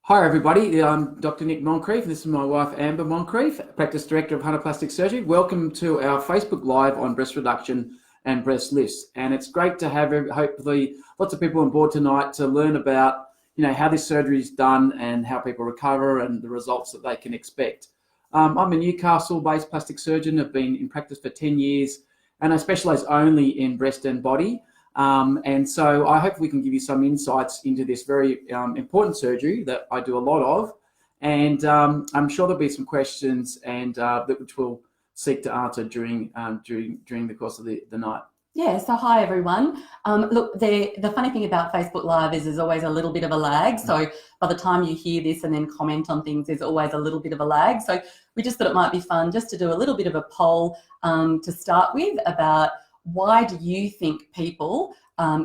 Hi everybody, I'm Dr Nick Moncrieff. This is my wife Amber Moncrieff, Practice Director of Hunter Plastic Surgery. Welcome to our Facebook Live on breast reduction and breast lifts. And it's great to have hopefully lots of people on board tonight to learn about how this surgery is done and how people recover and the results that they can expect. I'm a Newcastle-based plastic surgeon. I've been in practice for 10 years and I specialise only in breast and body. And so I hope we can give you some insights into this very important surgery that I do a lot of. And I'm sure there'll be some questions and which we'll seek to answer during the course of the night. Yeah, so hi everyone. Look, the funny thing about Facebook Live is there's always a little bit of a lag. So by the time you hear this and then comment on things, there's always a little bit of a lag. So we just thought it might be fun just to do a little bit of a poll to start with about why do you think people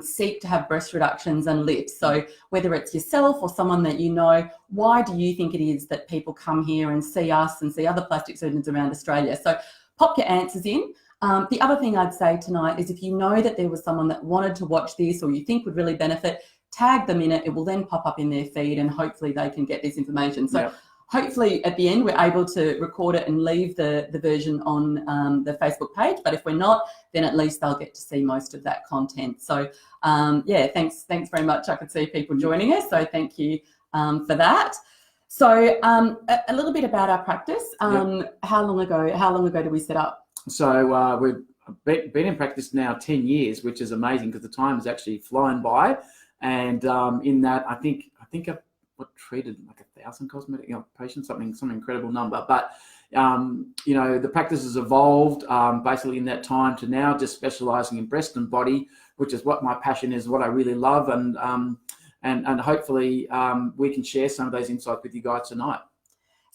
seek to have breast reductions and lifts? So whether it's yourself or someone that you know, why do you think it is that people come here and see us and see other plastic surgeons around Australia? So pop your answers in. The other thing I'd say tonight is if you know that there was someone that wanted to watch this or you think would really benefit, tag them in it. It will then pop up in their feed and hopefully they can get this information. So hopefully at the end we're able to record it and leave the version on the Facebook page. But if we're not, then at least they'll get to see most of that content. So yeah, thanks very much. I could see people joining us, so thank you for that. So a little bit about our practice. How long ago did we set up? So we've been in practice now 10 years, which is amazing because the time is actually flying by. And in that, I think I've treated like 1,000 cosmetic patients, something incredible number. But the practice has evolved basically in that time to now just specialising in breast and body, which is what my passion is, what I really love, and hopefully we can share some of those insights with you guys tonight.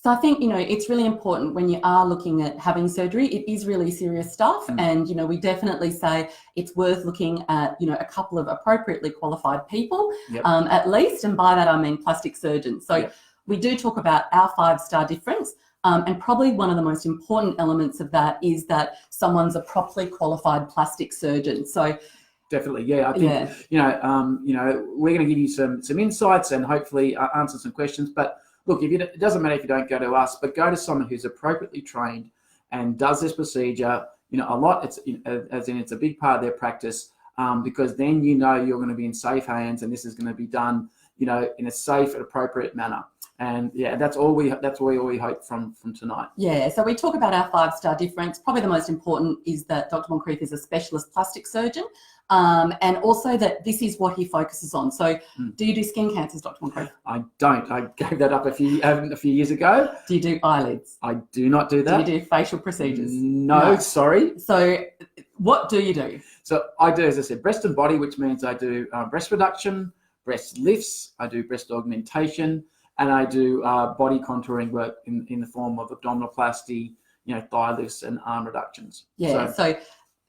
So I think, it's really important when you are looking at having surgery, it is really serious stuff. And, we definitely say it's worth looking at, a couple of appropriately qualified people, at least. And by that, I mean plastic surgeons. So we do talk about our 5-star difference. And probably one of the most important elements of that is that someone's a properly qualified plastic surgeon. So definitely, yeah. I think, we're going to give you some insights and hopefully answer some questions. But look, it doesn't matter if you don't go to us, but go to someone who's appropriately trained and does this procedure, a lot. It's a big part of their practice because then you're going to be in safe hands and this is going to be done, in a safe and appropriate manner. And yeah, that's all we hope from tonight. Yeah, so we talk about our 5-star difference. Probably the most important is that Dr Moncrieff is a specialist plastic surgeon, and also that this is what he focuses on. So do you do skin cancers, Dr Moncrieff? I don't. I gave that up a few years ago. Do you do eyelids? I do not do that. Do you do facial procedures? No, sorry. So what do you do? So I do, as I said, breast and body, which means I do breast reduction, breast lifts, I do breast augmentation, and I do body contouring work in the form of abdominoplasty, thigh lifts and arm reductions. Yeah, so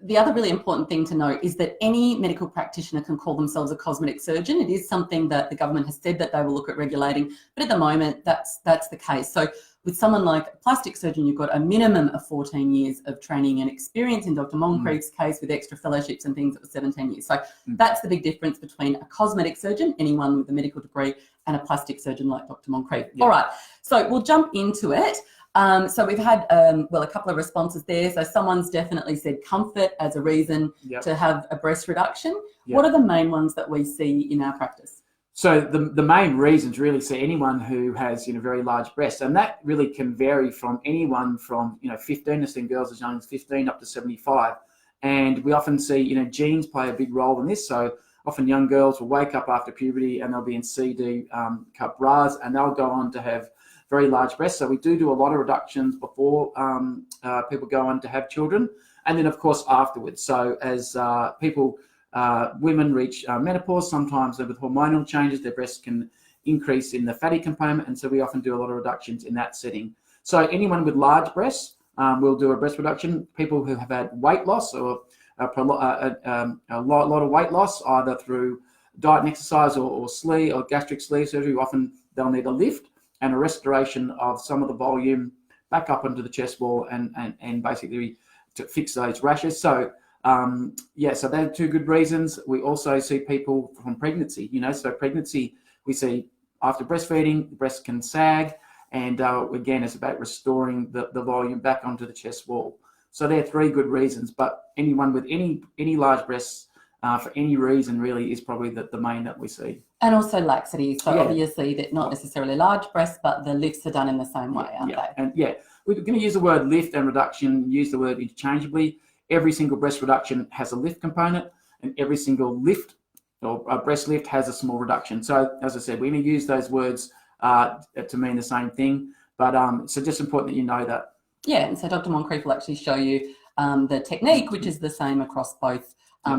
the other really important thing to note is that any medical practitioner can call themselves a cosmetic surgeon. It is something that the government has said that they will look at regulating, but at the moment that's the case. So with someone like a plastic surgeon, you've got a minimum of 14 years of training and experience. In Dr Moncrieff's case, with extra fellowships and things, it was 17 years. So that's the big difference between a cosmetic surgeon, anyone with a medical degree, and a plastic surgeon like Dr Moncrieff. All right, so we'll jump into it. So we've had, a couple of responses there. So someone's definitely said comfort as a reason to have a breast reduction. What are the main ones that we see in our practice? So the main reasons really see anyone who has, very large breasts, and that really can vary from anyone from, 15, I've seen girls as young as 15 up to 75. And we often see, genes play a big role in this. So often young girls will wake up after puberty and they'll be in CD cup bras and they'll go on to have very large breasts. So we do a lot of reductions before people go on to have children, and then of course afterwards. So as women reach menopause, sometimes with hormonal changes, their breasts can increase in the fatty component, and so we often do a lot of reductions in that setting. So anyone with large breasts, we'll do a breast reduction. People who have had weight loss or a lot of weight loss, either through diet and exercise or sleeve or gastric sleeve surgery, often they'll need a lift and a restoration of some of the volume back up into the chest wall and basically to fix those rashes. So so they're two good reasons. We also see people from pregnancy, so pregnancy, we see after breastfeeding, the breast can sag, and again, it's about restoring the volume back onto the chest wall. So there are 3 good reasons, but anyone with any large breasts for any reason really is probably the main that we see. And also laxity. So obviously they're not necessarily large breasts, but the lifts are done in the same way, aren't they? And we're going to use the word lift and reduction, use the word interchangeably. Every single breast reduction has a lift component, and every single lift or breast lift has a small reduction. So as I said, we're going to use those words to mean the same thing, but so just important that you know that. Yeah, and so Dr Moncrieff will actually show you the technique, which is the same across both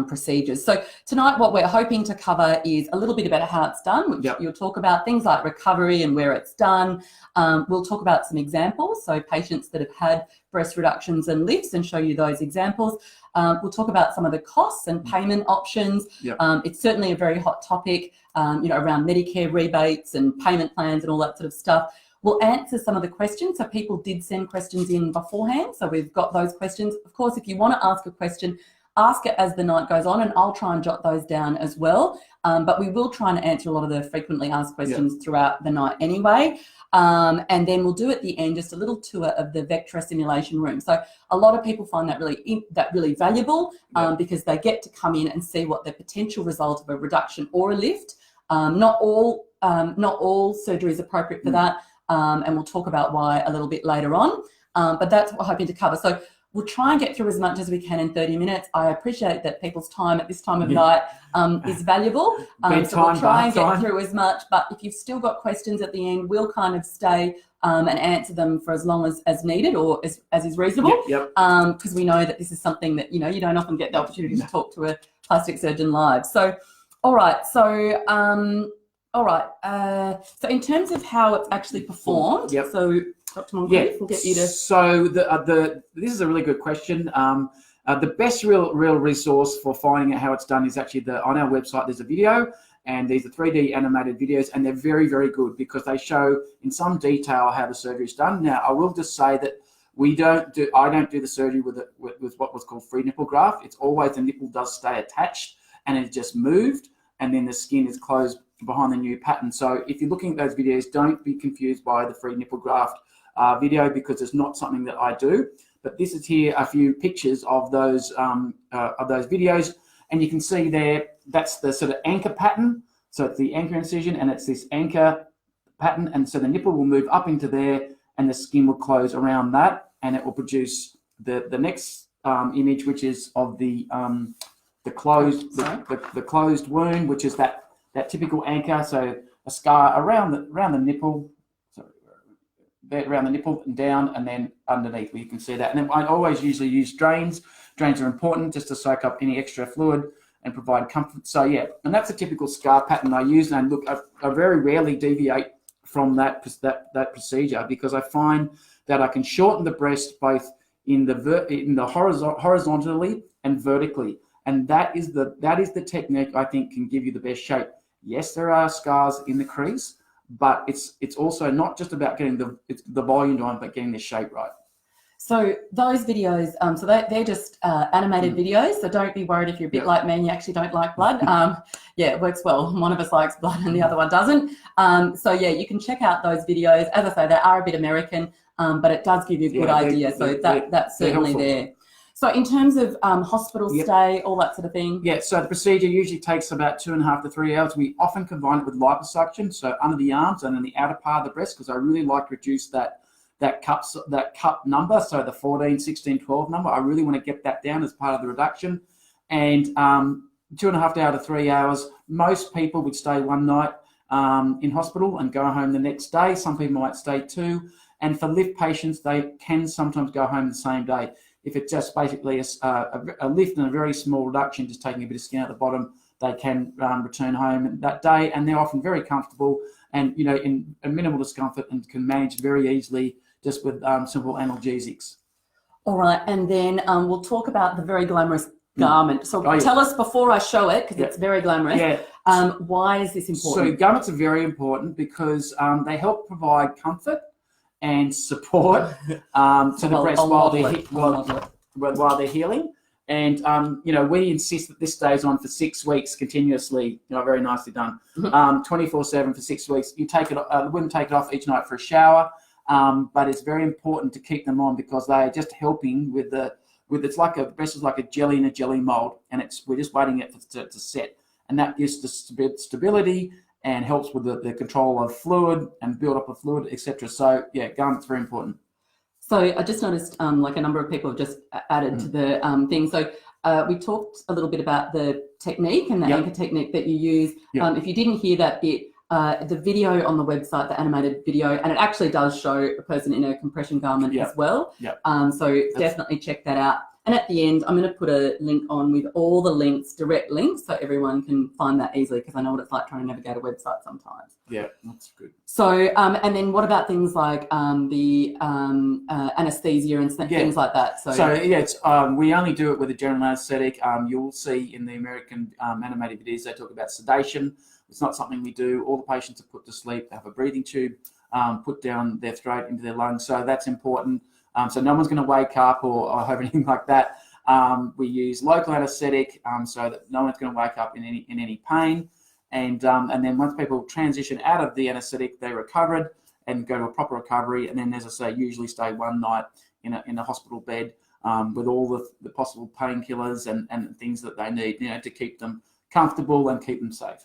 procedures. So tonight what we're hoping to cover is a little bit about how it's done, which you'll talk about things like recovery and where it's done. We'll talk about some examples, so patients that have had breast reductions and lifts, and show you those examples. We'll talk about some of the costs and payment options. It's certainly a very hot topic, around Medicare rebates and payment plans and all that sort of stuff. We'll answer some of the questions. So people did send questions in beforehand, so we've got those questions. Of course, if you want to ask a question, ask it as the night goes on, and I'll try and jot those down as well. But we will try and answer a lot of the frequently asked questions throughout the night anyway. And then we'll do at the end just a little tour of the Vectra Stimulation room. So a lot of people find that really valuable because they get to come in and see what the potential result of a reduction or a lift. Not all surgery is appropriate for that, and we'll talk about why a little bit later on. But that's what we're hoping to cover. So we'll try and get through as much as we can in 30 minutes. I appreciate that people's time at this time of night is valuable. So we'll try and get through as much, but if you've still got questions at the end, we'll kind of stay and answer them for as long as needed, or as is reasonable. Because we know that this is something that, you don't often get the opportunity to talk to a plastic surgeon live. So, all right. So, so in terms of how it's actually performed, so Dr. Moncrieff, we'll get you to... So this is a really good question. The best real resource for finding out how it's done is actually on our website. There's a video, and these are 3D animated videos, and they're very, very good because they show in some detail how the surgery is done. Now, I will just say that I don't do the surgery with what was called free nipple graft. It's always the nipple does stay attached, and it's just moved, and then the skin is closed behind the new pattern. So if you're looking at those videos, don't be confused by the free nipple graft video, because it's not something that I do. But this is here a few pictures of those videos, and you can see there that's the sort of anchor pattern. So it's the anchor incision, and it's this anchor pattern, and so the nipple will move up into there, and the skin will close around that, and it will produce the next image, which is of the closed wound, which is that typical anchor. So a scar around the nipple. Around the nipple and down, and then underneath where you can see that. And then I always usually use drains. Drains are important just to soak up any extra fluid and provide comfort. So and that's a typical scar pattern I use. And look, I very rarely deviate from that procedure, because I find that I can shorten the breast both in the horizontally and vertically, and that is the technique I think can give you the best shape. Yes, there are scars in the crease, but it's also not just about getting the volume down, but getting the shape right. So those videos, so they're just animated videos, so don't be worried if you're a bit like me and you actually don't like blood. It works well. One of us likes blood and the other one doesn't. So you can check out those videos. As I say, they are a bit American, but it does give you a good idea. So that's certainly there. So in terms of hospital stay, all that sort of thing? So the procedure usually takes about 2.5 to 3 hours. We often combine it with liposuction, so under the arms and in the outer part of the breast, because I really like to reduce that cup number, so the 14, 16, 12 number. I really want to get that down as part of the reduction. And 2.5 to 3 hours, most people would stay one night in hospital and go home the next day. Some people might stay 2. And for lift patients, they can sometimes go home the same day. If it's just basically a lift and a very small reduction, just taking a bit of skin at the bottom, they can return home that day, and they're often very comfortable and in a minimal discomfort, and can manage very easily just with simple analgesics. All right, and then we'll talk about the very glamorous garment. So tell us before I show it, because it's very glamorous. Why is this important? So garments are very important because they help provide comfort and support to the breast while they're healing. And, we insist that this stays on for 6 weeks continuously. Very nicely done. 24/7 for 6 weeks. You take it, the women take it off each night for a shower, but it's very important to keep them on because they are just helping with it's like breast is like a jelly in a jelly mold, and we're just waiting it to set. And that gives the stability and helps with the control of fluid and build up of fluid, etc. So, yeah, garment's very important. So I just noticed like a number of people have just added to the thing. So we talked a little bit about the technique and the anchor technique that you use. If you didn't hear that bit, the video on the website, the animated video, and it actually does show a person in a compression garment as well. So definitely check that out. And at the end, I'm going to put a link on with all the links, direct links, so everyone can find that easily, because I know what it's like trying to navigate a website sometimes. Yeah, that's good. So, and then what about things like the anesthesia and things like that? So it's, we only do it with a general anaesthetic. You'll see in the American animated videos, they talk about sedation. It's not something we do. All the patients are put to sleep. They have a breathing tube put down their throat into their lungs. So that's important. So no one's going to wake up or have anything like that. We use local anaesthetic so that no one's going to wake up in any pain. And then once people transition out of the anaesthetic, they're recovered and go to a proper recovery. And then, as I say, usually stay one night in a hospital bed with all the possible painkillers and things that they need, to keep them comfortable and keep them safe.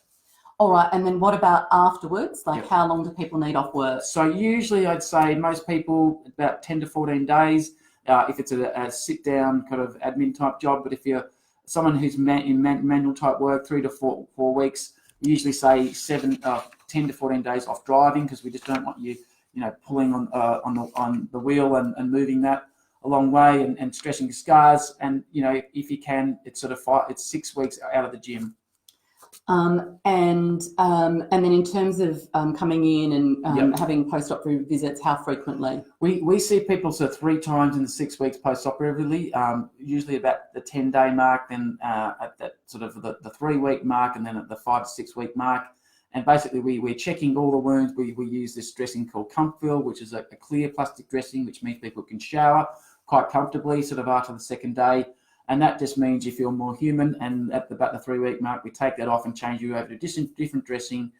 All right, and then what about afterwards? Like, how long do people need off work? So usually I'd say most people about 10 to 14 days if it's a sit-down kind of admin type job. But if you're someone who's in manual type work, 3 to 4 weeks, we usually say 10 to 14 days off driving, because we just don't want you, pulling on the wheel and moving that a long way and stressing your scars. And, if you can, it's it's 6 weeks out of the gym. And then in terms of coming in and having post-operative visits, how frequently? We see people 3 times in the 6 weeks post-operatively, usually about the 10-day mark, then at that the 3-week mark, and then at the 5 to 6 week mark. And basically we're checking all the wounds. We use this dressing called Comfil, which is a clear plastic dressing, which means people can shower quite comfortably after the second day. And that just means you feel more human. And at about the 3-week mark, we take that off and change you over to different dressing,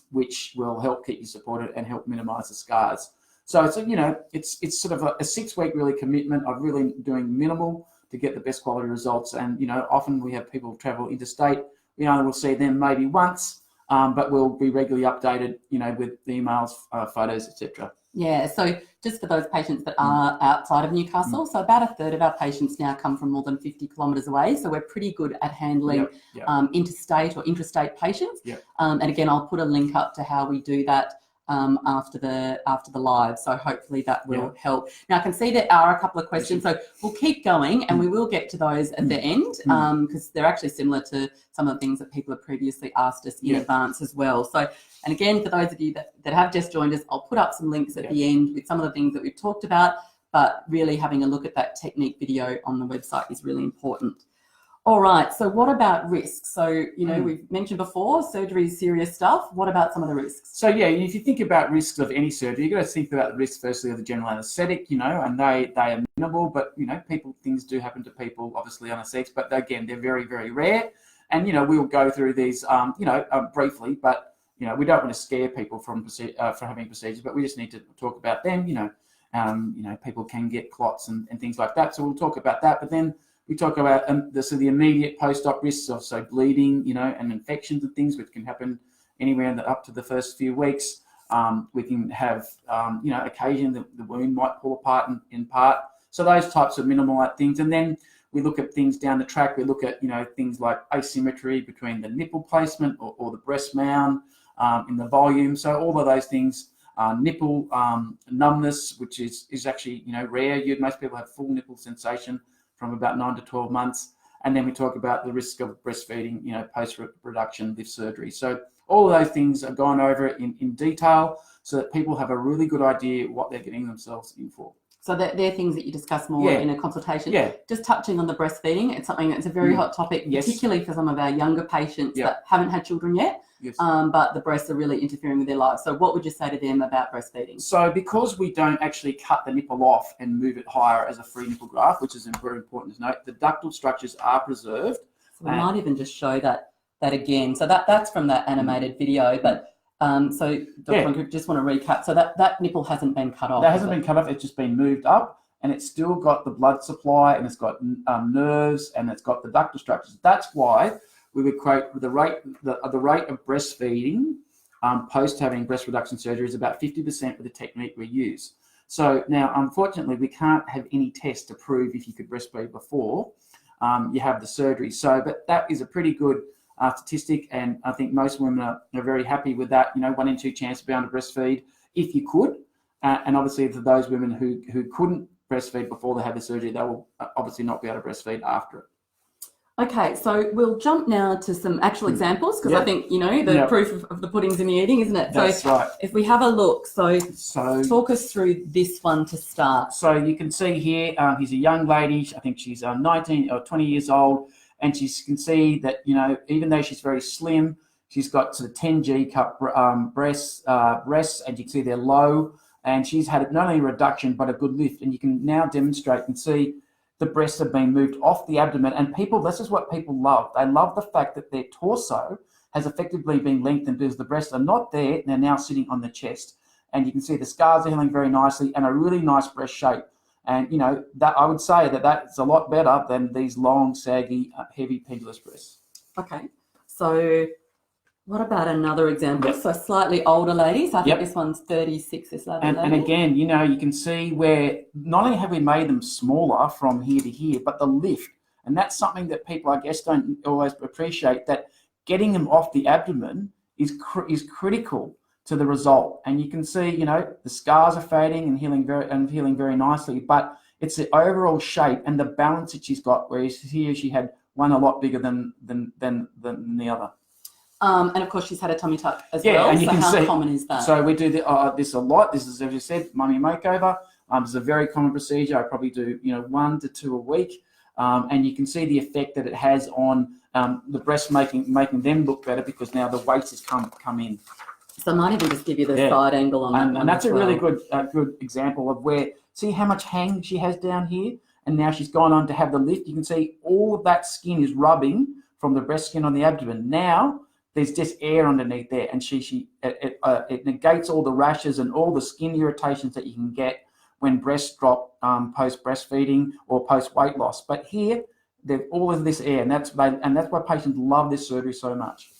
which will help keep you supported and help minimise the scars. So it's it's a 6-week really commitment of really doing minimal to get the best quality results. And often we have people travel interstate. We only will see them maybe once, but we'll be regularly updated, with emails, photos, etc. Yeah, so just for those patients that are outside of Newcastle, so about a third of our patients now come from more than 50 kilometres away. So we're pretty good at handling interstate or intrastate patients. And again, I'll put a link up to how we do that after the live. So hopefully that will help. Now I can see there are a couple of questions, so we'll keep going and we will get to those at the end because they're actually similar to some of the things that people have previously asked us in advance as well. So, and again, for those of you that have just joined us, I'll put up some links at the end with some of the things that we've talked about, but really having a look at that technique video on the website is really important. All right, so what about risks? So, we've mentioned before, surgery is serious stuff. What about some of the risks? So, if you think about risks of any surgery, you've got to think about the risks, firstly, of the general anaesthetic, and they are minimal, but, things do happen to people, obviously, anaesthetics, but again, they're very, very rare. And, we'll go through these, briefly, but, we don't want to scare people for having procedures, but we just need to talk about them. People can get clots and things like that. So we'll talk about that, but then we talk about the immediate post-op risks of bleeding, and infections and things, which can happen anywhere up to the first few weeks. We can have, occasionally the wound might pull apart in part. So those types of minimal things. And then we look at things down the track. We look at, things like asymmetry between the nipple placement or the breast mound in the volume. So all of those things, nipple numbness, which is actually, rare. Most people have full nipple sensation from about 9 to 12 months. And then we talk about the risk of breastfeeding, post-reproduction with surgery. So all of those things are gone over in detail so that people have a really good idea what they're getting themselves in for. So they're things that you discuss more in a consultation. Yeah. Just touching on the breastfeeding, it's something that's a very hot topic, particularly for some of our younger patients that haven't had children yet, but the breasts are really interfering with their lives. So what would you say to them about breastfeeding? So because we don't actually cut the nipple off and move it higher as a free nipple graft, which is very important to note, the ductal structures are preserved. So we might even just show that again. So that's from that animated video, but so Dr. Moncrieff, just want to recap. So that nipple hasn't been cut off. That hasn't been cut off. It's just been moved up, and it's still got the blood supply, and it's got nerves, and it's got the ductal structures. That's why we would quote the rate of breastfeeding post having breast reduction surgery is about 50% with the technique we use. So now, unfortunately, we can't have any test to prove if you could breastfeed before you have the surgery. So, but that is a pretty good statistic, and I think most women are very happy with that. 1 in 2 chance to be able to breastfeed if you could, and obviously for those women who couldn't breastfeed before they had the surgery, they will obviously not be able to breastfeed after it. Okay, so we'll jump now to some actual examples, because I think the proof of the pudding's in the eating, isn't it? That's right. If we have a look, so talk us through this one to start. So you can see here, here's a young lady. I think she's 19 or 20 years old. And you can see that, even though she's very slim, she's got sort of 10G cup breasts, and you can see they're low. And she's had not only a reduction, but a good lift. And you can now demonstrate and see the breasts have been moved off the abdomen. And this is what people love. They love the fact that their torso has effectively been lengthened because the breasts are not there. They're now sitting on the chest. And you can see the scars are healing very nicely and a really nice breast shape. And, that I would say that's a lot better than these long, saggy, heavy, pendulous breasts. Okay. So what about another example? So slightly older ladies. I think this one's 36, this lovely lady. And again, you can see where not only have we made them smaller from here to here, but the lift. And that's something that people, I guess, don't always appreciate, that getting them off the abdomen is critical to the result. And you can see, the scars are fading and healing very nicely, but it's the overall shape and the balance that she's got, whereas here she had one a lot bigger than the other. And of course she's had a tummy tuck as well. Yeah, and you so can how see, common is that? So we do this a lot. This is, as you said, mummy makeover. It's a very common procedure. I probably do 1 to 2 a week. And you can see the effect that it has on the breast, making them look better, because now the weight has come in. So I might even just give you the side angle on that one. And that's a really good example of where, see how much hang she has down here? And now she's gone on to have the lift. You can see all of that skin is rubbing from the breast skin on the abdomen. Now there's just air underneath there, and it negates all the rashes and all the skin irritations that you can get when breasts drop post breastfeeding or post weight loss. But here, there's all of this air, and that's why patients love this surgery so much.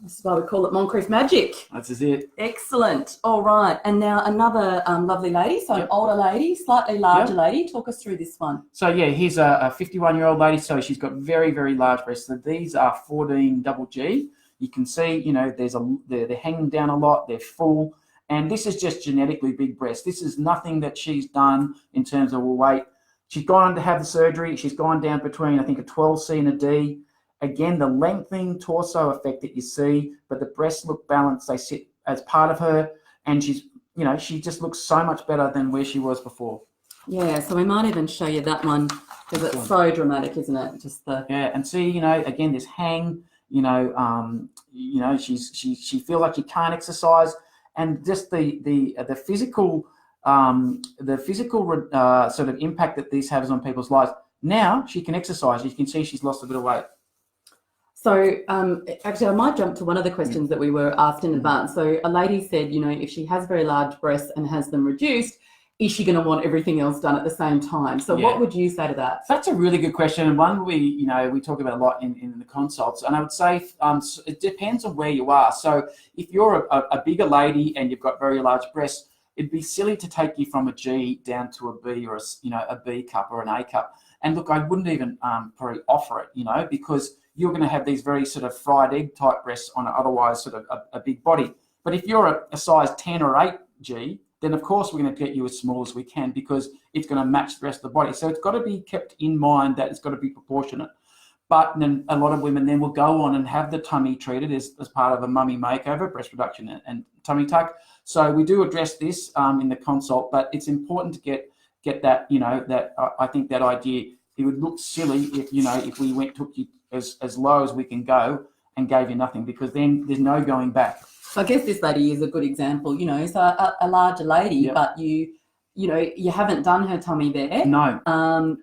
This is why we call it Moncrieff magic. That's it. Excellent. All right. And now another lovely lady. So an older lady, slightly larger lady. Talk us through this one. So here's a 51-year-old lady. So she's got very, very large breasts. So these are 14 double G. You can see, they're hanging down a lot. They're full. And this is just genetically big breasts. This is nothing that she's done in terms of her weight. She's gone on to have the surgery. She's gone down between, I think, a 12C and a D. Again, the lengthening torso effect that you see, but the breasts look balanced. They sit as part of her, and she just looks so much better than where she was before. Yeah, so we might even show you that one, because it's so dramatic, isn't it? Just the and see, again, this hang. She feels like she can't exercise, and just the physical sort of impact that this has on people's lives. Now she can exercise. You can see she's lost a bit of weight. So actually, I might jump to one of the questions that we were asked in advance. So a lady said, if she has very large breasts and has them reduced, is she going to want everything else done at the same time? So what would you say to that? That's a really good question, and one we talk about a lot in the consults. And I would say it depends on where you are. So if you're a bigger lady and you've got very large breasts, it'd be silly to take you from a G down to a B or a B cup or an A cup. And look, I wouldn't even probably offer it, because you're going to have these very sort of fried egg type breasts on otherwise sort of a big body. But if you're a size 10 or 8 G, then of course we're going to get you as small as we can, because it's going to match the rest of the body. So it's got to be kept in mind that it's got to be proportionate. But then a lot of women then will go on and have the tummy treated as part of a mummy makeover, breast reduction and tummy tuck. So we do address this in the consult, but it's important to get get that, I think that idea, it would look silly if, if we took you as low as we can go and gave you nothing, because then there's no going back. So I guess this lady is a good example, so a larger lady, Yep. but you haven't done her tummy there. No.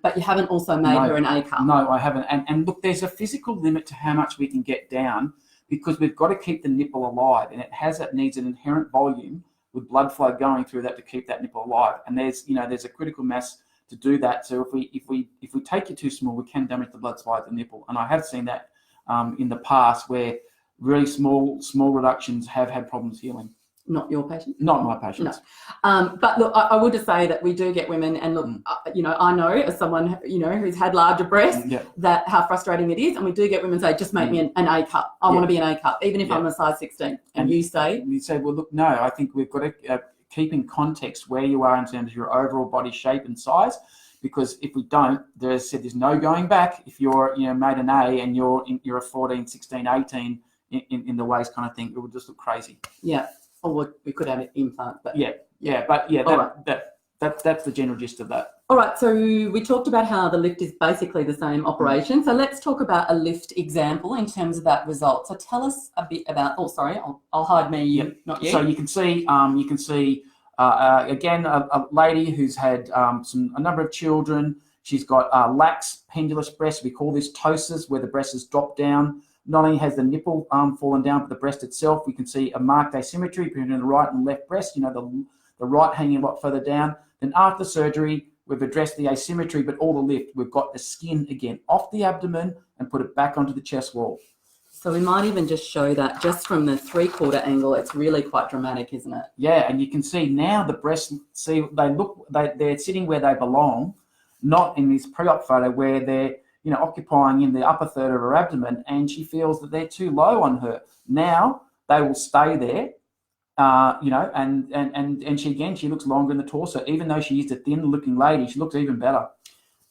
But you haven't also made her an A cup. No, I haven't. And look, there's a physical limit to how much we can get down, because we've got to keep the nipple alive, and it needs an inherent volume with blood flow going through that to keep that nipple alive. And there's a critical mass to do that. So if we take it too small, we can damage the blood supply of the nipple. And I have seen that in the past, where really small reductions have had problems healing. Not your patients? Not my patients. No. But look, I will just say that we do get women, and look, I know as someone, who's had larger breasts, that how frustrating it is. And we do get women say, just make me an A cup. I want to be an A cup, even if I'm a size 16. And you say? You say, well, look, no, I think we've got to keep in context where you are in terms of your overall body shape and size. Because if we don't, there's no going back. If you're, made an A and you're a 14, 16, 18 in the waist kind of thing, it would just look crazy. Yeah. Or we could have an implant. But that's the general gist of that. All right, so we talked about how the lift is basically the same operation. So let's talk about a lift example in terms of that result. So tell us a bit about. Oh, sorry, I'll hide me, not you. So you can see again a lady who's had a number of children. She's got lax pendulous breasts. We call this Ptosis, where the breast has dropped down. Not only has the nipple fallen down, but the breast itself, we can see a marked asymmetry between the right and left breast, the right hanging a lot further down. Then after surgery, we've addressed the asymmetry, but all the lift. We've got the skin again off the abdomen and put it back onto the chest wall. So we might even just show that just from the 3/4 angle. It's really quite dramatic, isn't it? Yeah, and you can see now the breasts, they're sitting where they belong, not in this pre-op photo where they're occupying in the upper third of her abdomen, and she feels that they're too low on her. Now they will stay there, and she looks longer in the torso. Even though she is a thin-looking lady, she looks even better.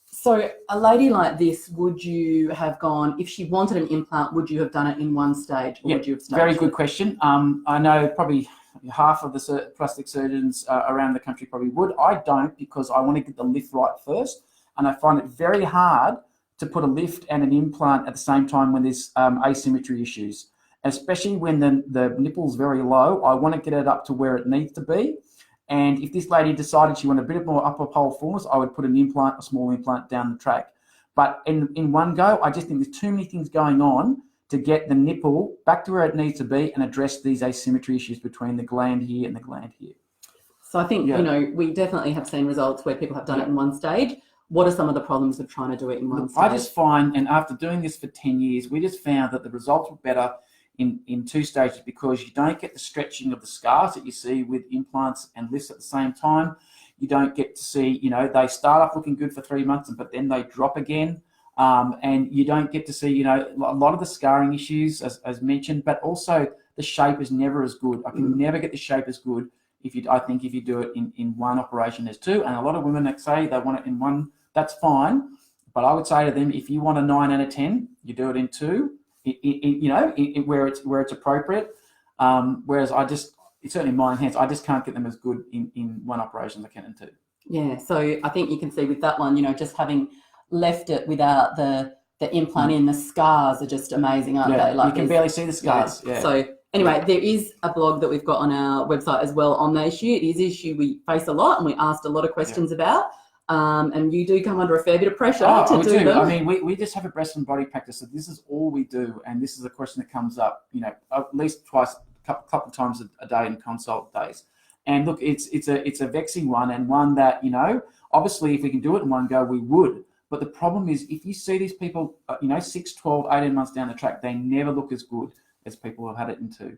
So a lady like this, would you have gone, if she wanted an implant, would you have done it in one stage, or would you have staged very good question. I know probably half of the plastic surgeons around the country probably would. I don't, because I want to get the lift right first, and I find it very hard to put a lift and an implant at the same time when there's asymmetry issues, especially when the nipple's very low. I want to get it up to where it needs to be. And if this lady decided she wanted a bit more upper pole fullness, I would put a small implant down the track. But in one go, I just think there's too many things going on to get the nipple back to where it needs to be and address these asymmetry issues between the gland here and the gland here. So I think, we definitely have seen results where people have done it in one stage. What are some of the problems of trying to do it in one stage? I just find, and after doing this for 10 years, we just found that the results were better in two stages, because you don't get the stretching of the scars that you see with implants and lifts at the same time. You don't get to see, they start off looking good for 3 months, but then they drop again. And you don't get to see, a lot of the scarring issues, as mentioned, but also the shape is never as good. I can never get the shape as good if you do it in one operation as two. And a lot of women that say they want it in one, that's fine. But I would say to them, if you want a 9 out of 10, you do it in two, where it's appropriate. Whereas it's certainly in my hands, I just can't get them as good in one operation as I can in two. Yeah, so I think you can see with that one, just having left it without the implant in, the scars are just amazing, aren't they? Like, you can barely see the scars. Yeah. So anyway, there is a blog that we've got on our website as well on the issue. It is an issue we face a lot and we asked a lot of questions about. And you do come under a fair bit of pressure to do them. I mean, we just have a breast and body practice, so this is all we do, and this is a question that comes up, at least twice, a couple of times a day in consult days. And look, it's a vexing one, and one that obviously if we can do it in one go, we would. But the problem is, if you see these people, 6, 12, 18 months down the track, they never look as good as people who have had it in two.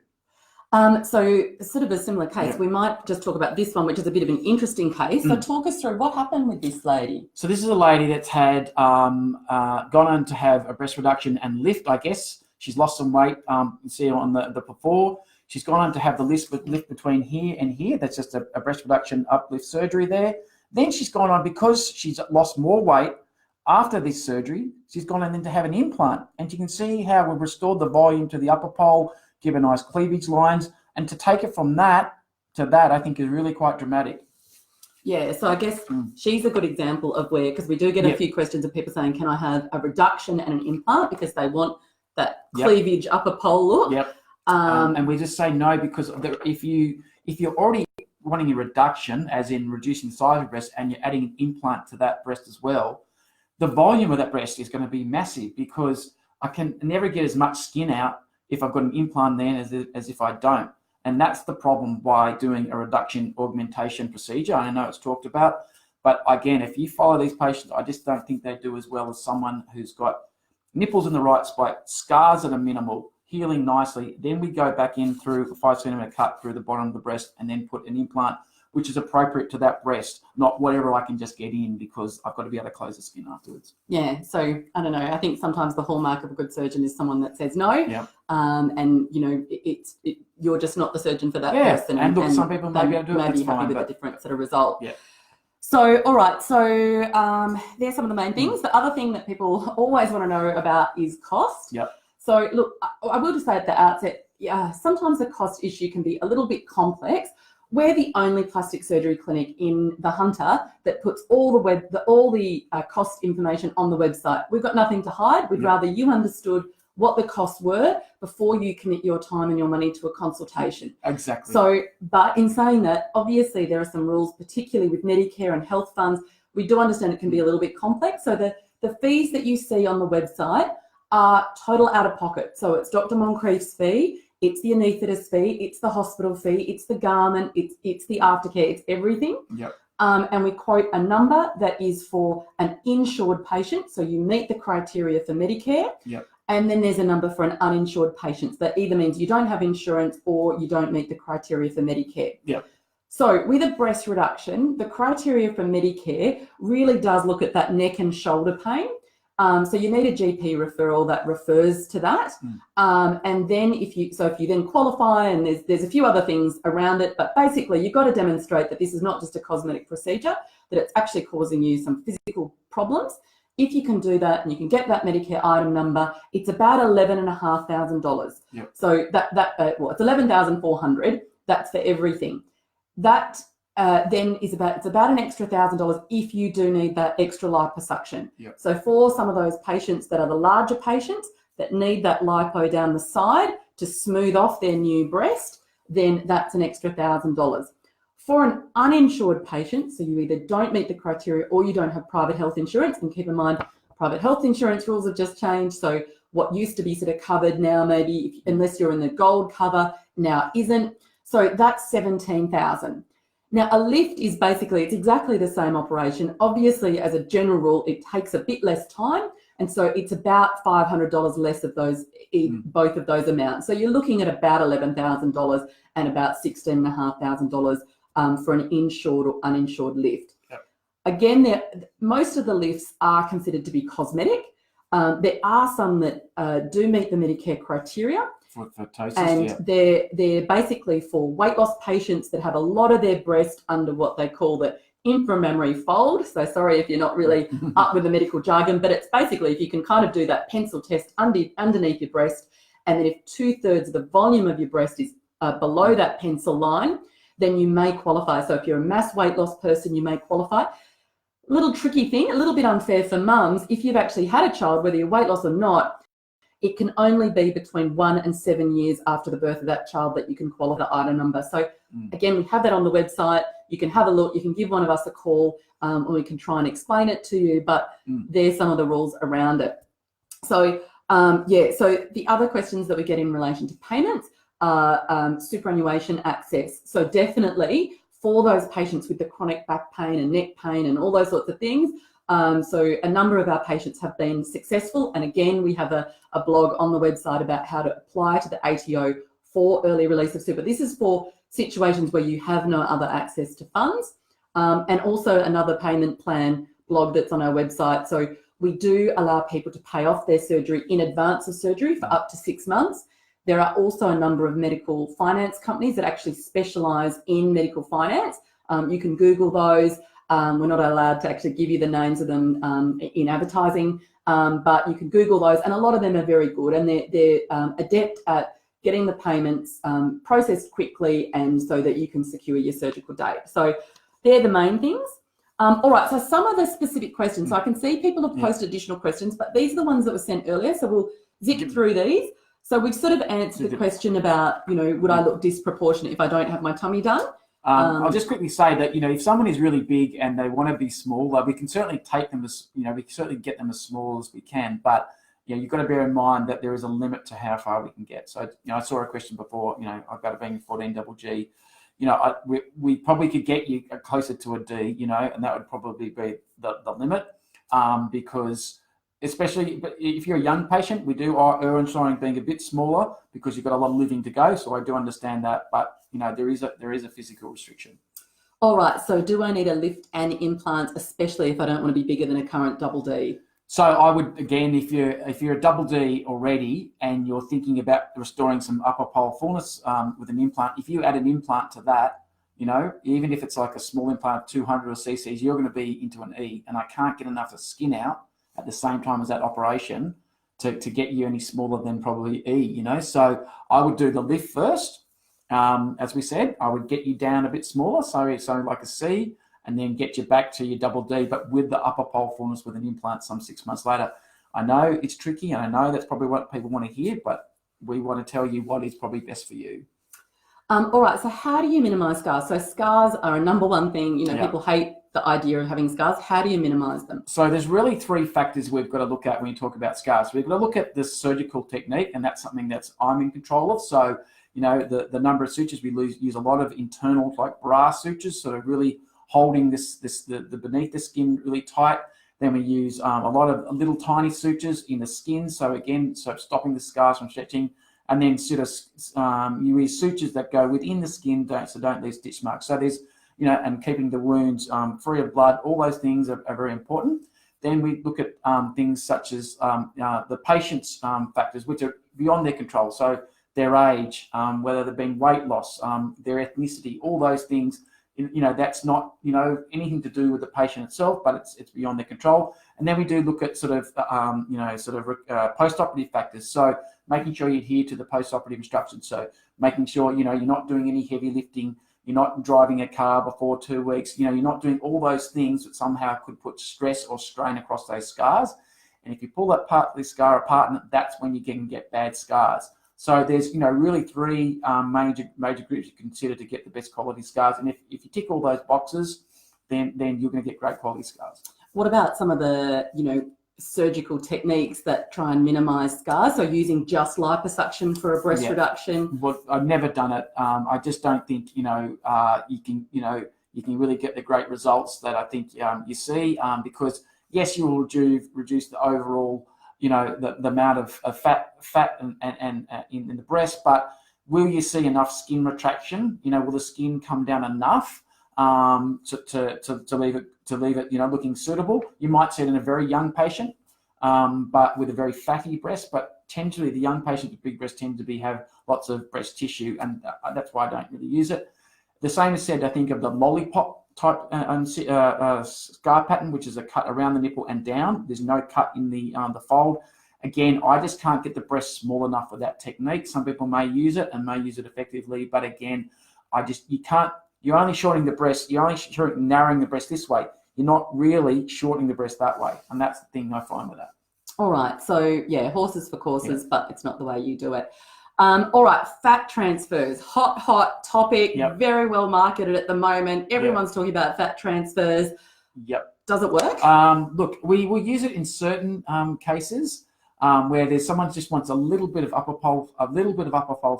So sort of a similar case, we might just talk about this one, which is a bit of an interesting case. So talk us through what happened with this lady. So this is a lady that's had gone on to have a breast reduction and lift, I guess. She's lost some weight, you see on the before. She's gone on to have the lift between here and here. That's just a breast reduction uplift surgery there. Then she's gone on, because she's lost more weight after this surgery, she's gone on then to have an implant. And you can see how we've restored the volume to the upper pole, give her nice cleavage lines, and to take it from that to that, I think is really quite dramatic. Yeah, so I guess she's a good example of where, because we do get a few questions of people saying, can I have a reduction and an implant because they want that cleavage upper pole look? Yep. And we just say no, because if you're already wanting a reduction, as in reducing the size of the breast, and you're adding an implant to that breast as well, the volume of that breast is going to be massive, because I can never get as much skin out if I've got an implant then as if I don't. And that's the problem by doing a reduction augmentation procedure. I know it's talked about, but again, if you follow these patients, I just don't think they do as well as someone who's got nipples in the right spot, scars that are minimal, healing nicely. Then we go back in through a 5 centimeter cut through the bottom of the breast and then put an implant which is appropriate to that breast, not whatever I can just get in because I've got to be able to close the skin afterwards. Yeah, so I don't know. I think sometimes the hallmark of a good surgeon is someone that says no. Yeah. And you know, you're just not the surgeon for that person. And look, some people may be able to do it. May be happy with a different sort of result. Yeah. So, all right. So there's some of the main things. The other thing that people always want to know about is cost. Yep. So look, I will just say at the outset, sometimes the cost issue can be a little bit complex. We're the only plastic surgery clinic in the Hunter that puts all the cost information on the website. We've got nothing to hide. We'd rather you understood what the costs were before you commit your time and your money to a consultation. Exactly. So, but in saying that, obviously there are some rules, particularly with Medicare and health funds. We do understand it can be a little bit complex. So the fees that you see on the website are total out of pocket. So it's Dr. Moncrieff's fee. It's the anaesthetist fee, it's the hospital fee, it's the garment, it's the aftercare, it's everything. Yep. And we quote a number that is for an insured patient, so you meet the criteria for Medicare. Yep. And then there's a number for an uninsured patient. That either means you don't have insurance or you don't meet the criteria for Medicare. Yep. So with a breast reduction, the criteria for Medicare really does look at that neck and shoulder pain. So you need a GP referral that refers to that. And then if you then qualify, and there's a few other things around it, but basically you've got to demonstrate that this is not just a cosmetic procedure, that it's actually causing you some physical problems. If you can do that and you can get that Medicare item number, it's about $11,500. Yep. So it's $11,400. That's for everything. That then it's about an extra $1,000 if you do need that extra liposuction. Yep. So for some of those patients that are the larger patients that need that lipo down the side to smooth off their new breast, then that's an extra $1,000. For an uninsured patient, so you either don't meet the criteria or you don't have private health insurance, and keep in mind, private health insurance rules have just changed. So what used to be sort of covered now, maybe unless you're in the gold cover, now isn't. So that's $17,000. Now, a lift is it's exactly the same operation. Obviously, as a general rule, it takes a bit less time. And so it's about $500 less of both of those amounts. So you're looking at about $11,000 and about $16,500 for an insured or uninsured lift. Yep. Again, most of the lifts are considered to be cosmetic. There are some that do meet the Medicare criteria. For Ptosis, and they're basically for weight loss patients that have a lot of their breast under what they call the inframammary fold. So sorry if you're not really up with the medical jargon, but it's basically if you can kind of do that pencil test underneath your breast, and then if 2/3 of the volume of your breast is below that pencil line, then you may qualify. So if you're a mass weight loss person, you may qualify. Little tricky thing, a little bit unfair for mums, if you've actually had a child, whether you're weight loss or not, it can only be between 1 and 7 years after the birth of that child that you can qualify the item number. So again, we have that on the website. You can have a look. You can give one of us a call, and we can try and explain it to you. But there's some of the rules around it. So so the other questions that we get in relation to payments are superannuation access. So definitely for those patients with the chronic back pain and neck pain and all those sorts of things. So a number of our patients have been successful. And again, we have a blog on the website about how to apply to the ATO for early release of super. This is for situations where you have no other access to funds. And also another payment plan blog that's on our website. So we do allow people to pay off their surgery in advance of surgery for up to 6 months. There are also a number of medical finance companies that actually specialise in medical finance. You can Google those. We're not allowed to actually give you the names of them in advertising, but you can Google those, and a lot of them are very good, and they're adept at getting the payments processed quickly and so that you can secure your surgical date. So they're the main things. All right, so some of the specific questions. So I can see people have posted additional questions, but these are the ones that were sent earlier. So we'll zip through these. So we've sort of answered the question about, you know, would I look disproportionate if I don't have my tummy done? I'll just quickly say that, you know, if someone is really big and they want to be small, like, we can certainly take them as, you know, we can certainly get them as small as we can, but, you know, you've got to bear in mind that there is a limit to how far we can get. So, you know, I saw a question before, you know, I've got it being 14 double G. You know, we probably could get you closer to a D, you know, and that would probably be the limit, because especially if you're a young patient, we do err on showing being a bit smaller because you've got a lot of living to go. So I do understand that, but, you know, there is a physical restriction. All right. So do I need a lift and implant, especially if I don't want to be bigger than a current double D? So I would, again, if you're a double D already and you're thinking about restoring some upper pole fullness with an implant, if you add an implant to that, you know, even if it's like a small implant, 200 or cc's, you're going to be into an E, and I can't get enough of skin out at the same time as that operation to get you any smaller than probably E, you know. So I would do the lift first. As we said, I would get you down a bit smaller, so like a C, and then get you back to your double D, but with the upper pole fullness with an implant some 6 months later. I know it's tricky, and I know that's probably what people want to hear, but we want to tell you what is probably best for you. All right, so how do you minimize scars? So scars are a number one thing, you know, people hate the idea of having scars. How do you minimize them? So there's really three factors we've got to look at when you talk about scars. We've got to look at the surgical technique, and that's something that's I'm in control of. So, you know, the number of sutures, we use a lot of internal, like bra sutures, sort of really holding the beneath the skin really tight. Then we use a lot of little tiny sutures in the skin. So again, stopping the scars from stretching. And then sort of you use sutures that go within the skin, don't leave stitch marks. So there's, you know, and keeping the wounds free of blood. All those things are very important. Then we look at things such as the patient's factors, which are beyond their control. So their age, whether they've been weight loss, their ethnicity, all those things. You know, that's not, you know, anything to do with the patient itself, but it's beyond their control. And then we do look at sort of, you know, post-operative factors. So making sure you adhere to the post-operative instructions. So making sure, you know, you're not doing any heavy lifting, you're not driving a car before 2 weeks, you know, you're not doing all those things that somehow could put stress or strain across those scars. And if you pull that part of the scar apart, that's when you can get bad scars. So there's, you know, really three major groups you consider to get the best quality scars. And if you tick all those boxes, then you're going to get great quality scars. What about some of the, you know, surgical techniques that try and minimize scars? So using just liposuction for a breast reduction? Well, I've never done it. I just don't think, you know, you can really get the great results that I think you see, because yes, you will reduce the overall, you know, the amount of fat and in the breast, but will you see enough skin retraction? You know, will the skin come down enough to leave it, you know, looking suitable? You might see it in a very young patient, but with a very fatty breast. But tend the young patients with big breasts tend to have lots of breast tissue, and that's why I don't really use it. The same is said, I think, of the lollipop type scar pattern, which is a cut around the nipple and down. There's no cut in the fold. Again, I just can't get the breast small enough for that technique. Some people may use it and may use it effectively, but again, you can't. You're only shortening the breast. You're only narrowing the breast this way. You're not really shortening the breast that way, and that's the thing I find with that. All right. So yeah, horses for courses, but it's not the way you do it. All right, fat transfers, hot topic, very well marketed at the moment. Everyone's talking about fat transfers. Does it work? Look, we will use it in certain cases where there's someone just wants a little bit of upper pole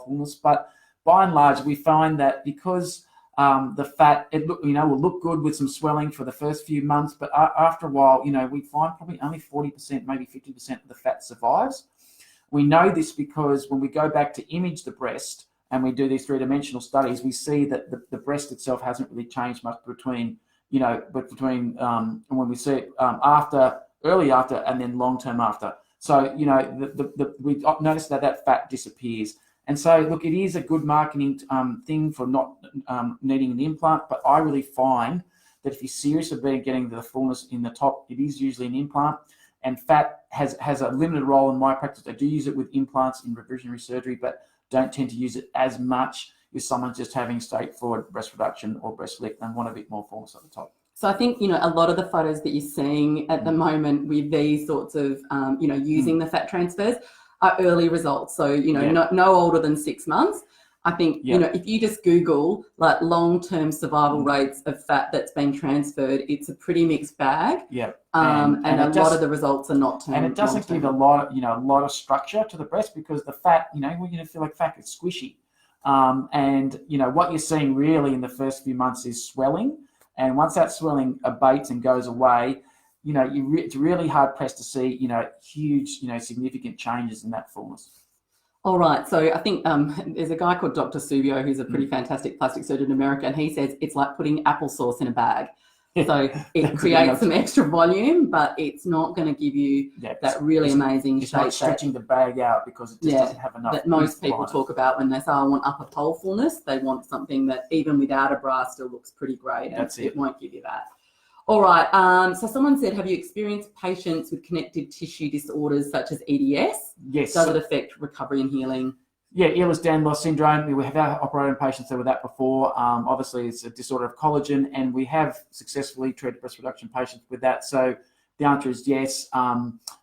fullness, but by and large, we find that because the fat, will look good with some swelling for the first few months, but after a while, you know, we find probably only 40%, maybe 50% of the fat survives. We know this because when we go back to image the breast and we do these three-dimensional studies, we see that the breast itself hasn't really changed much between when we see it early after and then long-term after. So, you know, we notice that fat disappears. And so, look, it is a good marketing thing for not needing an implant, but I really find that if you're serious about getting the fullness in the top, it is usually an implant. And fat has a limited role in my practice. I do use it with implants in revisionary surgery, but don't tend to use it as much if someone's just having straightforward breast reduction or breast lift and want a bit more fullness at the top. So I think, a lot of the photos that you're seeing at the moment with these sorts of, using the fat transfers are early results. So, no older than 6 months. I think, if you just Google like long-term survival rates of fat that's been transferred, it's a pretty mixed bag. Yeah. And a lot of the results are not term. And it doesn't give a lot of structure to the breast, because the fat, we're going to feel like fat is squishy. And what you're seeing really in the first few months is swelling. And once that swelling abates and goes away, it's really hard pressed to see, huge, significant changes in that fullness. All right. So I think there's a guy called Dr. Subio who's a pretty fantastic plastic surgeon in America, and he says it's like putting applesauce in a bag. So it creates some extra volume, but it's not going to give you that really amazing shape. It's not stretching the bag out, because it just doesn't have enough. That most people talk about when they say, I want upper pole fullness. They want something that even without a bra still looks pretty great. That's it. It won't give you that. All right. So someone said, have you experienced patients with connective tissue disorders such as EDS? Yes. Does it affect recovery and healing? Yeah, Ehlers-Danlos syndrome. We have operated patients that were that before. Obviously, it's a disorder of collagen, and we have successfully treated breast reduction patients with that. So the answer is yes.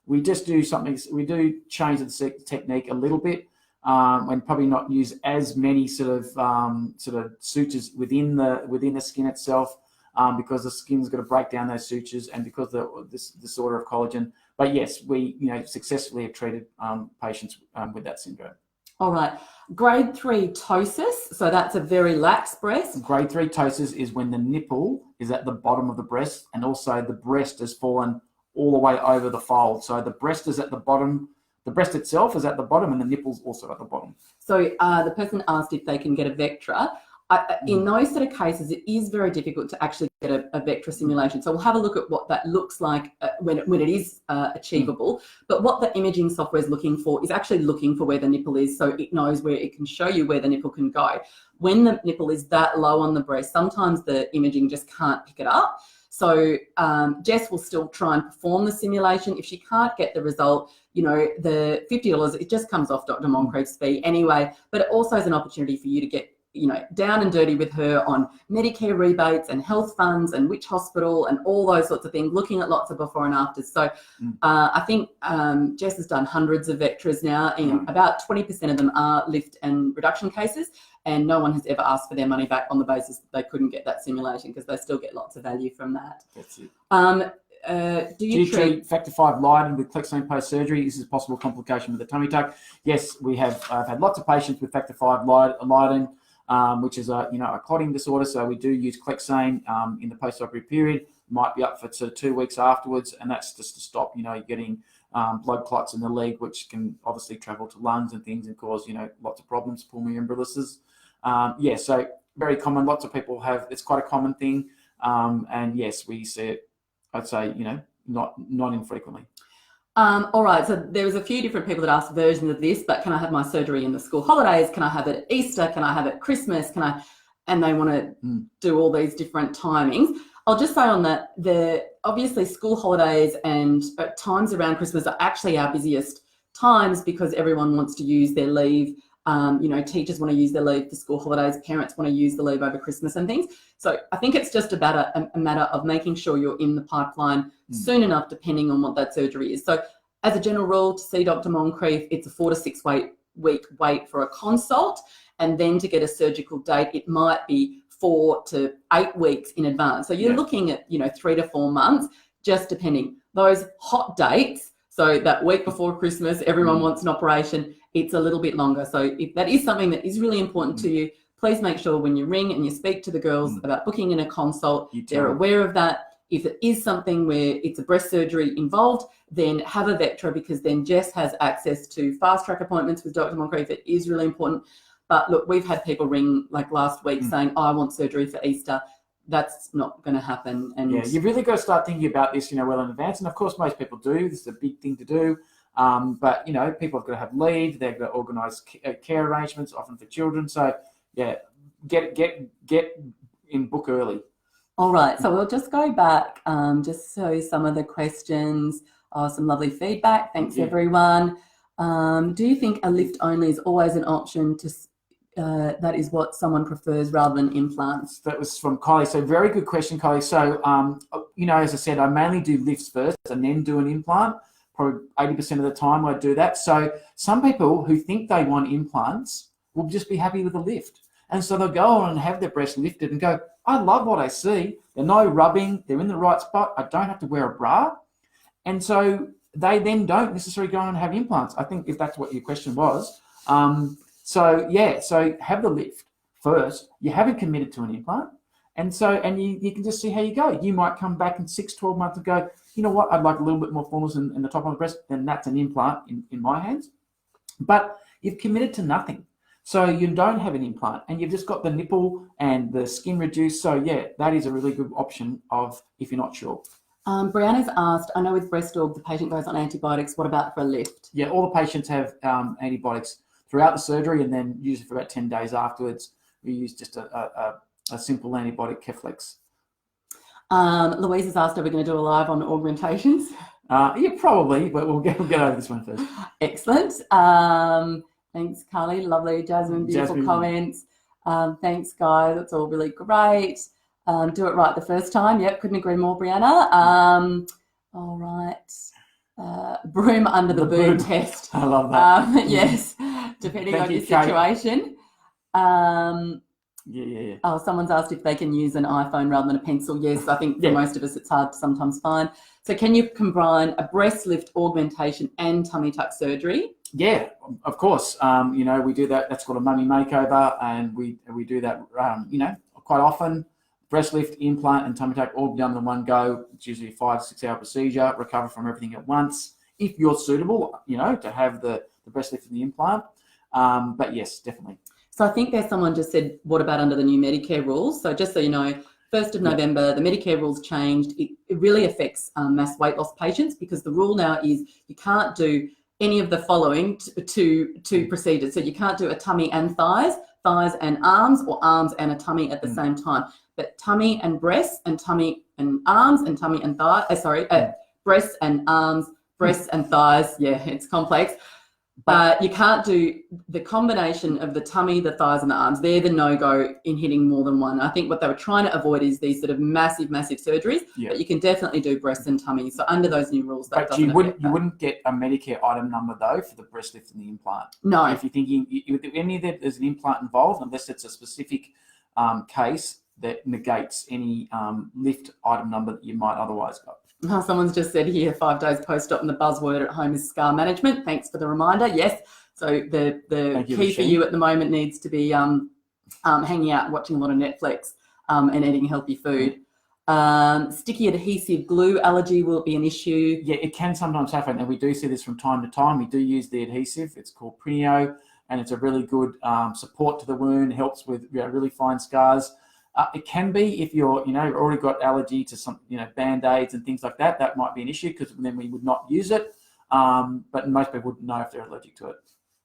We just do something. We do change the technique a little bit, and probably not use as many sort of sutures within the skin itself, because the skin's got to break down those sutures, and because of this disorder of collagen. But yes, we successfully have treated patients with that syndrome. All right. Grade 3 ptosis. So that's a very lax breast. Grade 3 ptosis is when the nipple is at the bottom of the breast, and also the breast has fallen all the way over the fold. So the breast is at the bottom. The breast itself is at the bottom, and the nipple's also at the bottom. So the person asked if they can get a Vectra. In those sort of cases, it is very difficult to actually get a Vectra stimulation. So we'll have a look at what that looks like when it is achievable. But what the imaging software is looking for is actually looking for where the nipple is, so it knows where it can show you where the nipple can go. When the nipple is that low on the breast, sometimes the imaging just can't pick it up. So Jess will still try and perform the simulation. If she can't get the result, the $50, it just comes off Dr. Moncrieff's fee anyway. But it also is an opportunity for you to get down and dirty with her on Medicare rebates and health funds and which hospital and all those sorts of things, looking at lots of before and afters. So I think Jess has done hundreds of Vectras now, and about 20% of them are lift and reduction cases, and no one has ever asked for their money back on the basis that they couldn't get that simulation, because they still get lots of value from that. That's it. Do you treat factor 5 Leiden with Clexane post-surgery? Is this a possible complication with a tummy tuck? Yes, we have. I've had lots of patients with factor 5 Leiden, which is a clotting disorder. So we do use Clexane in the post-operative period. Might be up for 2 weeks afterwards, and that's just to stop getting blood clots in the leg, which can obviously travel to lungs and things and cause lots of problems, pulmonary embolysis. So very common. Lots of people have. It's quite a common thing, and yes, we see it. I'd say not infrequently. All right, so there was a few different people that asked versions of this, but can I have my surgery in the school holidays? Can I have it at Easter? Can I have it at Christmas? And they want to do all these different timings. I'll just say on that, obviously school holidays and times around Christmas are actually our busiest times, because everyone wants to use their leave. Teachers want to use their leave for school holidays, parents want to use the leave over Christmas and things. So I think it's just about a matter of making sure you're in the pipeline soon enough, depending on what that surgery is. So as a general rule, to see Dr. Moncrieff, it's a 4 to 6 week wait for a consult, and then to get a surgical date, it might be 4 to 8 weeks in advance. So you're looking at 3 to 4 months, just depending. Those hot dates, so that week before Christmas, everyone wants an operation, it's a little bit longer. So if that is something that is really important to you, please make sure when you ring and you speak to the girls about booking in a consult, they're aware of that. If it is something where it's a breast surgery involved, then have a Vectra, because then Jess has access to fast track appointments with Dr. Moncrieff. It is really important. But look, we've had people ring like last week saying, I want surgery for Easter. That's not going to happen. And you've really got to start thinking about this, well in advance. And of course, most people do. This is a big thing to do. But people have got to have leave. They've got to organise care arrangements, often for children. So get in book early. All right. So we'll just go back, just so some of the questions. Some lovely feedback. Thanks everyone. Do you think a lift only is always an option that is what someone prefers rather than implants. That was from Kylie. So very good question, Kylie. So, as I said, I mainly do lifts first and then do an implant. Probably 80% of the time I do that. So some people who think they want implants will just be happy with a lift. And so they'll go on and have their breast lifted and go, I love what I see. There's no rubbing. They're in the right spot. I don't have to wear a bra. And so they then don't necessarily go on and have implants. I think if that's what your question was. So have the lift first. You haven't committed to an implant. And you can just see how you go. You might come back in 6-12 months and go, you know what, I'd like a little bit more fullness in the top of the breast, then that's an implant in my hands. But you've committed to nothing. So you don't have an implant and you've just got the nipple and the skin reduced. So yeah, that is a really good option if you're not sure. Brianna's asked, I know with breast aug, the patient goes on antibiotics. What about for a lift? Yeah, all the patients have antibiotics throughout the surgery and then usually for about 10 days afterwards. We use just a simple antibiotic, Keflex. Louise has asked, are we going to do a live on augmentations? Yeah, probably, but we'll get over this one first. Excellent. Thanks, Carly. Lovely. Jasmine, beautiful comments. Thanks, guys. That's all really great. Do it right the first time. Yep, couldn't agree more, Brianna. All right. Broom under the boob test. I love that. Yes, depending on your situation. Yeah. Oh, someone's asked if they can use an iPhone rather than a pencil. Yes, I think for most of us it's hard to sometimes find. So can you combine a breast lift, augmentation and tummy tuck surgery? Yeah, of course. We do that. That's called a mummy makeover, and we do that, quite often. Breast lift, implant, and tummy tuck all done in one go. It's usually a 5-6 hour procedure. Recover from everything at once. If you're suitable, to have the breast lift and the implant. But yes, definitely. So I think there's someone just said, what about under the new Medicare rules? So just so you know, 1st of November, the Medicare rules changed. It really affects mass weight loss patients because the rule now is you can't do any of the following two procedures. So you can't do a tummy and thighs and arms, or arms and a tummy at the same time. But tummy and breasts and tummy and arms and tummy and thighs, breasts and arms, breasts and thighs. Yeah, it's complex. But you can't do the combination of the tummy, the thighs and the arms. They're the no-go in hitting more than one. I think what they were trying to avoid is these sort of massive surgeries, but you can definitely do breasts and tummy. So under those new rules, that doesn't affect that. You wouldn't get a Medicare item number, though, for the breast lift and the implant. No. If you're thinking, with any of that, there's an implant involved, unless it's a specific case that negates any lift item number that you might otherwise got. Someone's just said here, 5 days post-op and the buzzword at home is scar management. Thanks for the reminder. Yes. So the key for you at the moment needs to be hanging out, watching a lot of Netflix and eating healthy food. Sticky adhesive glue allergy will be an issue. Yeah, it can sometimes happen, and we do see this from time to time. We do use the adhesive. It's called Prineo, and it's a really good support to the wound, helps with really fine scars. It can be if you're, already got allergy to some, Band-Aids and things like that. That might be an issue because then we would not use it. But most people wouldn't know if they're allergic to it.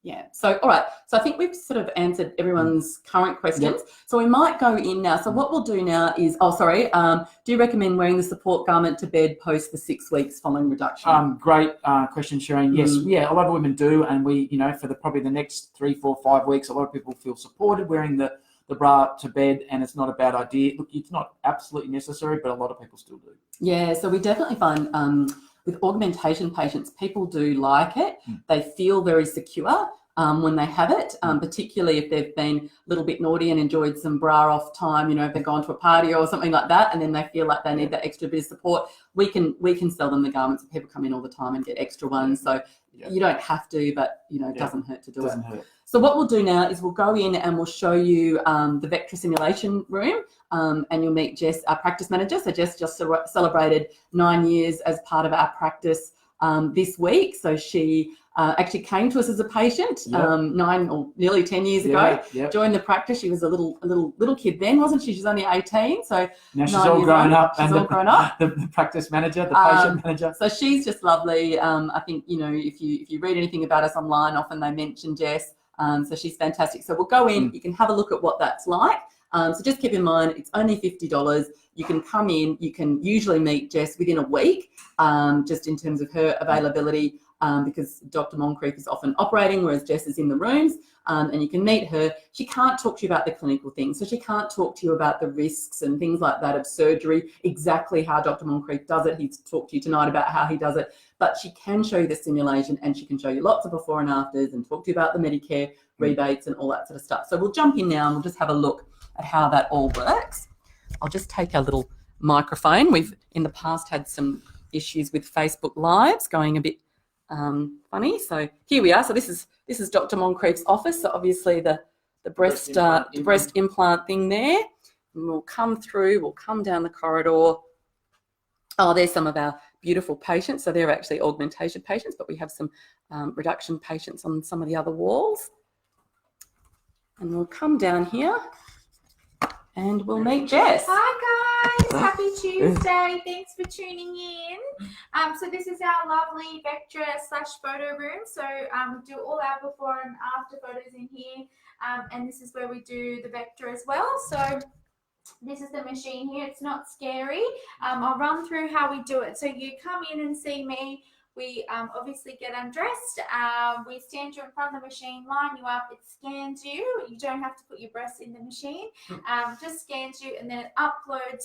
Yeah. So, all right. So I think we've sort of answered everyone's current questions. Yep. So we might go in now. So what we'll do now is, do you recommend wearing the support garment to bed post the 6 weeks following reduction? Great question, Shireen. Yes. Yeah, a lot of women do. And we, for probably the next 3, 4, 5 weeks, a lot of people feel supported wearing the bra to bed, and it's not a bad idea. Look, it's not absolutely necessary, but a lot of people still do. Yeah, so we definitely find with augmentation patients, people do like it. They feel very secure when they have it, particularly if they've been a little bit naughty and enjoyed some bra off time, if they've gone to a party or something like that, and then they feel like they need that extra bit of support. We can sell them the garments, and people come in all the time and get extra ones. So you don't have to, but it doesn't hurt to do it. Doesn't hurt. So what we'll do now is we'll go in and we'll show you the Vectra Stimulation room, and you'll meet Jess, our practice manager. So Jess just celebrated 9 years as part of our practice this week. So she actually came to us as a patient 9 or nearly 10 years ago. Joined the practice. She was a little kid then, wasn't she? She's only 18. So now she's all grown up. She's all grown up. The practice manager, the patient manager. So she's just lovely. I think if you read anything about us online, often they mention Jess. So she's fantastic. So we'll go in. You can have a look at what that's like. So just keep in mind, it's only $50. You can come in. You can usually meet Jess within a week, just in terms of her availability, because Dr Moncrieff is often operating, whereas Jess is in the rooms. and you can meet her. She can't talk to you about the clinical things, so she can't talk to you about the risks and things like that of surgery, exactly how Dr Moncrieff does it. He's talked to you tonight about how he does it, but she can show you the simulation, and she can show you lots of before and afters and talk to you about the Medicare rebates and all that sort of stuff. So we'll jump in now and we'll just have a look at how that all works. I'll just take our little microphone. We've in the past had some issues with Facebook Lives going a bit funny. So here we are. So this is Dr Moncrieff's office. So obviously the breast implant thing there. And we'll come through. We'll come down the corridor. Oh, there's some of our beautiful patients. So they're actually augmentation patients, but we have some reduction patients on some of the other walls. And we'll come down here and we'll meet Jess. Hi guys, happy Tuesday. Thanks for tuning in. So this is our lovely Vectra / photo room. So we do all our before and after photos in here. And this is where we do the Vectra as well. So this is the machine here. It's not scary. I'll run through how we do it. So you come in and see me. We obviously get undressed. We stand you in front of the machine, line you up. It scans you. You don't have to put your breasts in the machine. Just scans you, and then it uploads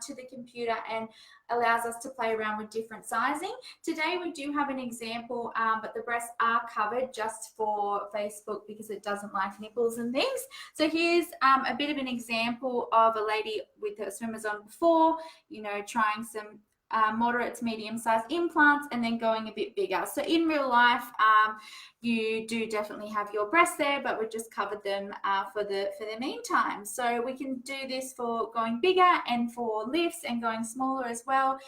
to the computer and allows us to play around with different sizing. Today we do have an example, but the breasts are covered just for Facebook because it doesn't like nipples and things. So here's a bit of an example of a lady with her swimmers on before, you know, trying some moderate to medium-sized implants and then going a bit bigger. So in real life, you do definitely have your breasts there, but we've just covered them for the meantime. So we can do this for going bigger and for lifts and going smaller as well.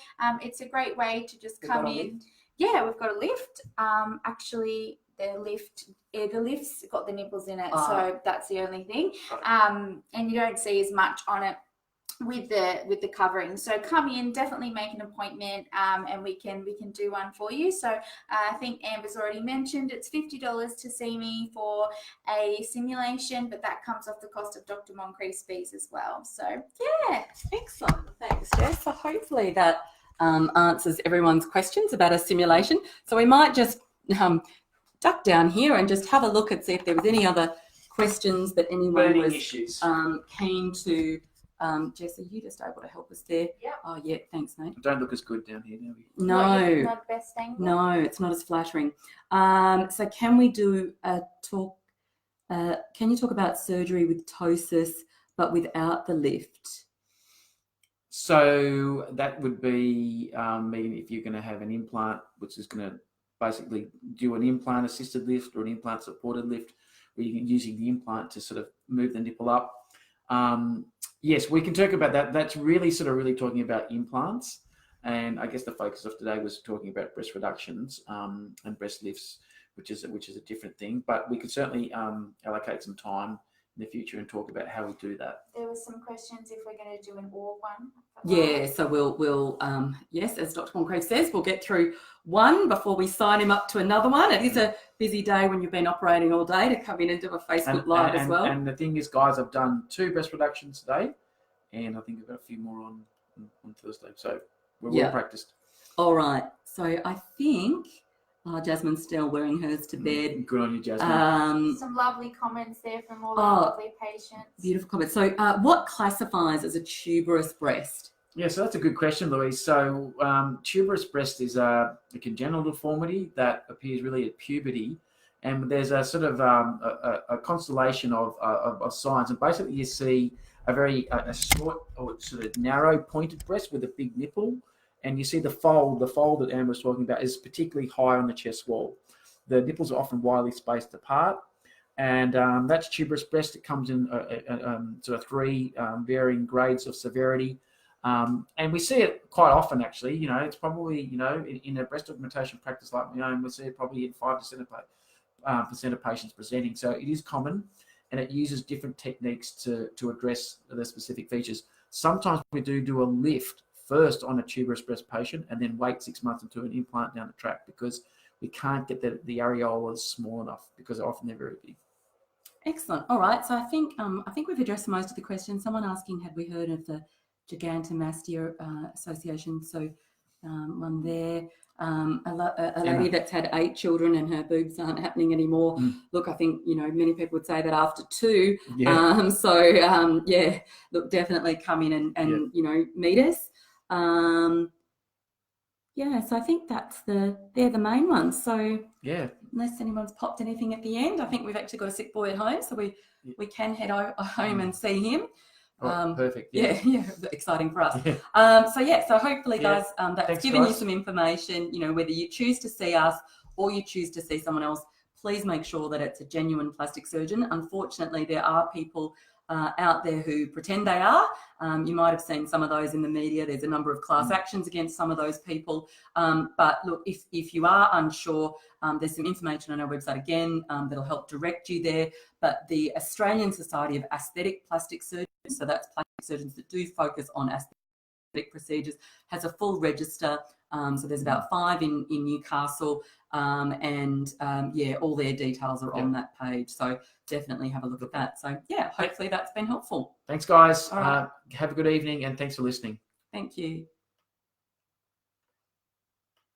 It's a great way to just come in. Yeah, we've got a lift. Actually, the lift's got the nipples in it, so that's the only thing. And you don't see as much on it with the covering. So come in, definitely make an appointment, and we can do one for you. So I think Amber's already mentioned it's $50 to see me for a simulation, but that comes off the cost of Dr Moncrieff's fees as well. So yeah, excellent. Thanks, Jess. So hopefully that answers everyone's questions about a simulation. So we might just duck down here and just have a look and see if there was any other questions that anyone was keen to. Jess, are you just able to help us there? Yep. Oh, yeah, thanks, mate. I don't look as good down here, do we? No. Not the best angle. No, it's not as flattering. So can we do a talk? Can you talk about surgery with Ptosis but without the lift? So that would be meaning if you're going to have an implant, which is going to basically do an implant assisted lift or an implant supported lift, where you're using the implant to sort of move the nipple up. Yes, we can talk about that. That's really talking about implants. And I guess the focus of today was talking about breast reductions and breast lifts, which is a different thing. But we could certainly allocate some time in the future and talk about how we do that. There was some questions if we're going to do an org one. Yeah, so we'll yes, as Dr Moncrieff says, we'll get through one before we sign him up to another one. It is a busy day when you've been operating all day to come in and do a Facebook Live as well. And the thing is, guys, I've done 2 breast reductions today, and I think I've got a few more on Thursday. So we're well practiced. All right. So I think Jasmine's still wearing hers to bed. Good on you, Jasmine. Some lovely comments there from all our lovely patients. Beautiful comments. So what classifies as a tuberous breast? Yeah, so that's a good question, Louise. So tuberous breast is a congenital deformity that appears really at puberty, and there's a sort of a constellation of signs, and basically you see a short or sort of narrow pointed breast with a big nipple, and you see the fold that Amber was talking about is particularly high on the chest wall. The nipples are often widely spaced apart, and that's tuberous breast. It comes in sort of 3 varying grades of severity. And we see it quite often, actually. You know, it's probably, you know, in a breast augmentation practice like my own, we see it probably in 5% of patients presenting. So it is common, and it uses different techniques to address the specific features. Sometimes we do a lift first on a tuberous breast patient and then wait 6 months and do an implant down the track because we can't get the areolas small enough because often they're very big. Excellent. All right. So I think we've addressed most of the questions. Someone asking, had we heard of the Gigantomastia Association? So one there. a lady that's had 8 children and her boobs aren't happening anymore. Look, I think, you know, many people would say that after 2. Yeah. Look, definitely come in and you know, meet us. Yeah, so I think they're the main ones. So yeah, unless anyone's popped anything at the end, I think we've actually got a sick boy at home, so we can head home and see him. Perfect. Yeah, exciting for us. So hopefully, guys, that's given you some information. You know, whether you choose to see us or you choose to see someone else, please make sure that it's a genuine plastic surgeon. Unfortunately, there are people out there who pretend they are. You might have seen some of those in the media. There's a number of class actions against some of those people. But look, if you are unsure, there's some information on our website again that'll help direct you there. But the Australian Society of Aesthetic Plastic Surgeons, so that's plastic surgeons that do focus on aesthetic procedures, has a full register. So there's about 5 in Newcastle, and all their details are on that page. So definitely have a look at that. So hopefully that's been helpful. Thanks, guys. All right. Have a good evening, and thanks for listening. Thank you.